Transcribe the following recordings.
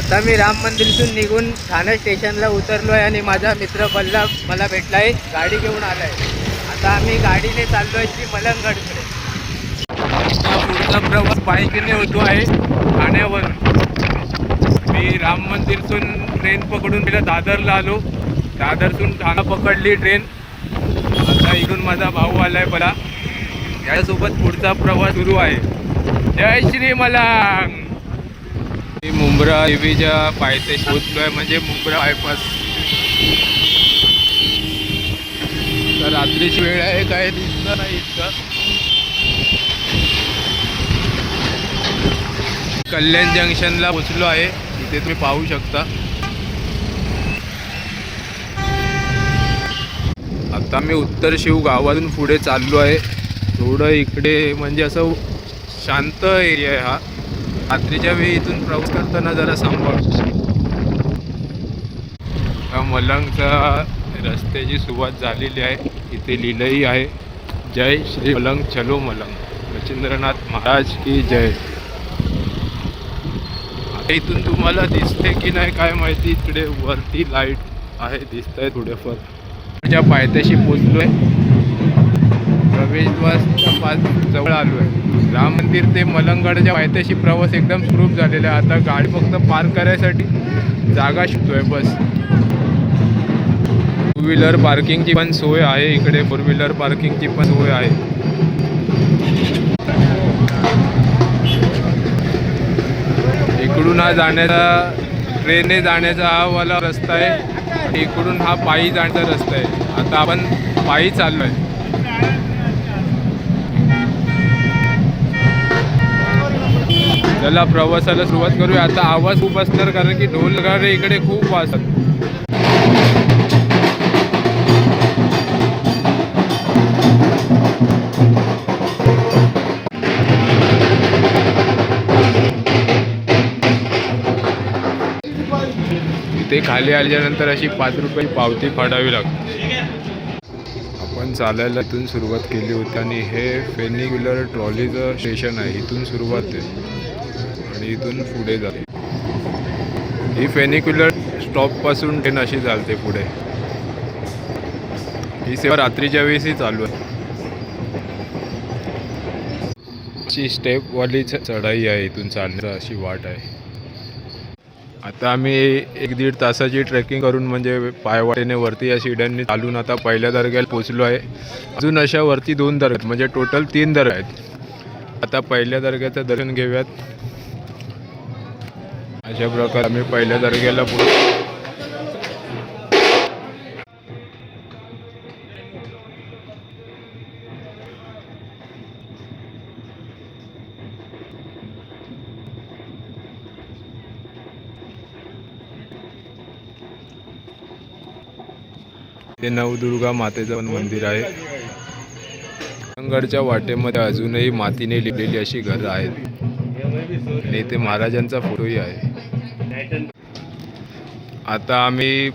आता मी राम मंदिरतून निघून ठाणे स्टेशनला उतरलो आहे आणि माझा मित्र बल्लभ मला भेटला आहे, गाडी घेऊन आला आहे. आता आम्ही गाडीने चाललो आहे श्री मलंगगडकडे. पुढचा प्रवास बाईकने होतो आहे ठाण्यावरून. मी राम मंदिरतून ट्रेन पकडून तिला दादरला आलो. दादरतून ठाणा पकडली ट्रेन. आता इकडून माझा भाऊ आला आहे मला. यासोबत पुढचा प्रवास सुरू आहे. जय श्री मलंग. मी मुंब्रा देवीच्या पायथ्याशी पोहोचलो आहे, म्हणजे मुंब्रा बायपास. तर रात्रीची वेळ आहे, काय दिसतं नाही इतकं. कल्याण जंक्शनला पोहोचलो आहे, इथे तुम्ही पाहू शकता. आता मी उत्तर शिव गावातून पुढे चाललो आहे. थोडं इकडे म्हणजे असं शांत एरिया आहे हा. रात्रीच्या वेळी इथून प्रवास करताना जरा सांभाळ. मलंगच्या रस्त्याची सुरुवात झालेली आहे. इथे लिहिलंही आहे, जय श्री मलंग चलो मलंग, मच्छिंद्रनाथ महाराज की जय. इथून तुम्हाला दिसते की नाही काय माहिती, इकडे वरती लाईट आहे, दिसत आहे थोडेफार. पायथ्याशी पोचलो आहे. प्रवेशद्वारच्या पास जवळ आलो आहे. राम मंदिर ते मलंगगडच्या पायथ्याशी प्रवास एकदम सुरू झालेला आहे. आता गाडी फक्त पार्क करायसाठी जागा शोधतोय बस. टू व्हीलर पार्किंगची पण सोय आहे इकडे, फोर व्हीलर पार्किंगची पण सोय आहे. इकडून हा जाण्याचा ट्रेनने जाण्याचा हा वाला रस्ता आहे, इकडून हा पायी जाण्याचा रस्ता आहे. आता आपण पायी चाललो आहे. चला प्रवासाला सुरुवात करूया. आता आवाज खूप असणार कारण की ढोल नगारे इकडे खूप वाजतात. इथे खाली आल्यानंतर अशी 5 रुपयाची पावती फाडावी लागते. आपण चालायला इथून सुरुवात केली होती आणि हे फेनिक्युलर ट्रॉलीचं स्टेशन आहे. इथून सुरुवात आहे आणि इथून पुढे जाते. ही फेनिक्युलर स्टॉपपासून ट्रेन अशी चालते पुढे. ही सेवा रात्रीच्या वेळेसही चालू आहे. अशी स्टेपवाली चढाई आहे, इथून चालण्याची अशी वाट आहे. आता आम्ही 1-1.5 तासाची ट्रेकिंग करून म्हणजे पायवाटेने वरती या शिड्यांनी चालून आता पहिल्या दर्ग्याला पोचलो आहे. अजून अशा वरती 2 दर्गे म्हणजे टोटल 3 दर्गे आहेत. आता पहिल्या दर्ग्याचं दर्शन घेऊयात. अशा प्रकारे आम्ही पहिल्या दर्ग्याला पोहोचलो. ते नवदुर्गा मातेचं पण मंदिर आहे. मलंगगडच्या वाटेमध्ये अजूनही मातीने लिहिलेली अशी घरं आहेत आणि इथे महाराजांचा फोटोही आहे. आता आम्ही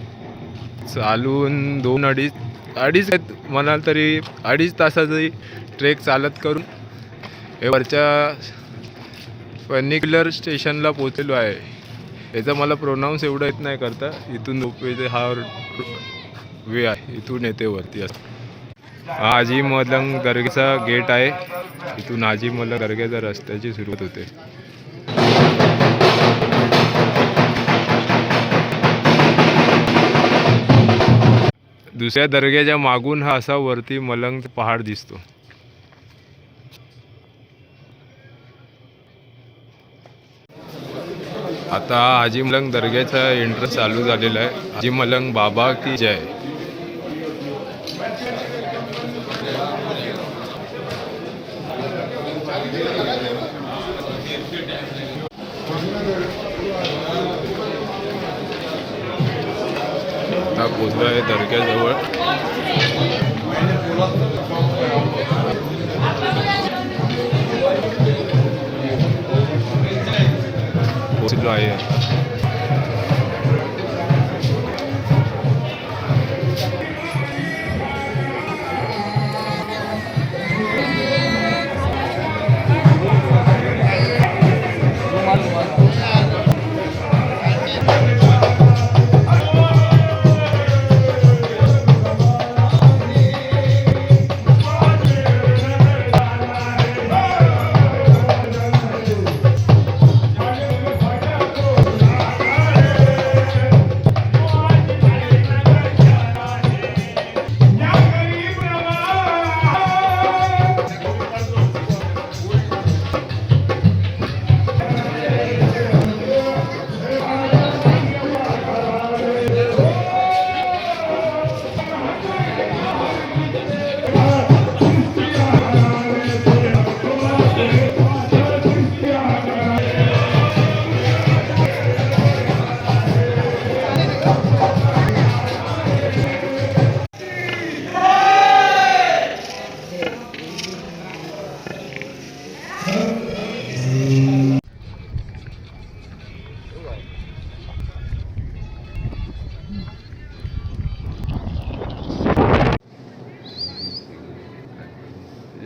चालून 2-2.5 म्हणाल तरी 2.5 तासाची ट्रेक चालत करून हे वरच्या फेनिक्युलर स्टेशनला पोचलेलो आहे. याचं मला प्रोनाऊन्स एवढं येत नाही करता. इथून रोपवे हा वे आहे, इथून येते वरती. हा हाजी मलंग दर्ग्याचा गेट आहे. इथून हाजी मलंग दर्ग्याच्या रस्त्याची सुरुवात होते. दुसऱ्या दर्ग्याच्या मागून हा असा वरती मलंग पहाड दिसतो. आता हाजी मलंग दर्ग्याचा एंट्रन्स चालू झालेला आहे. हाजी मलंग बाबा की जय. आता पोचलो आहे दर्ग्याजवळ. पोचलो आहे आता.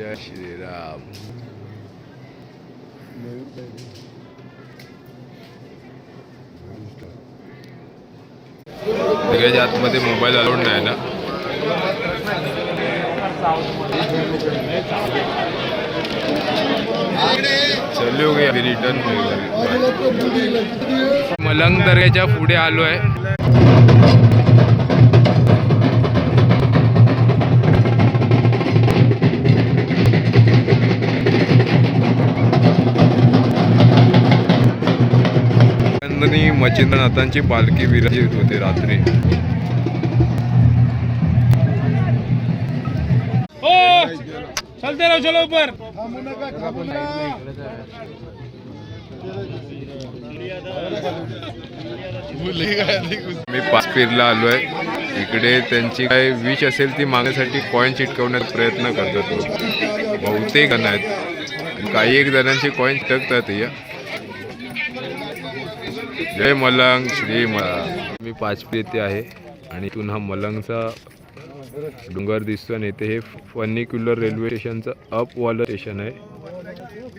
जय श्रीराम. सगळ्याच्या आतमध्ये मोबाईल अलाउड नाही ना. चलो गया रिटर्न. मलंग दर्ग्याच्या पुढे आलो आहे. मच्छिंद्रनाथांची पालखी विराजित होते रात्री. चलते रहो, चलो ऊपर. मी पाचपीरला आलो आहे. इकडे त्यांची काय विश असेल ती मागण्यासाठी कॉईन चिटकवण्याचा प्रयत्न करतात. बहुतेक जण आहेत, काही एक जणांची कॉईन चिटकतात. जय मलंग श्री मलंग. मी पाचपी येथे आहे आणि इथून हा मलंगचा डोंगर दिसतो आणि इथे हे फनिक्युलर रेल्वे स्टेशनचं अपवाला स्टेशन आहे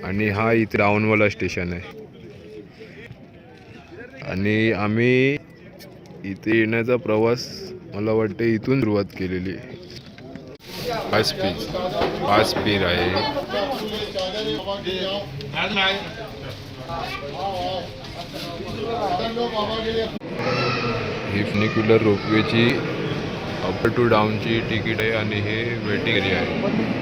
आणि हा इथे डाऊनवाला स्टेशन आहे. आणि आम्ही इथे येण्याचा प्रवास मला वाटते इथून सुरुवात केलेली आहे. पाचपीर आहे. ही फनिक्युलर रोपवेची अप टू डाऊनची तिकीट आहे आणि हे वेटिंग एरिया आहे.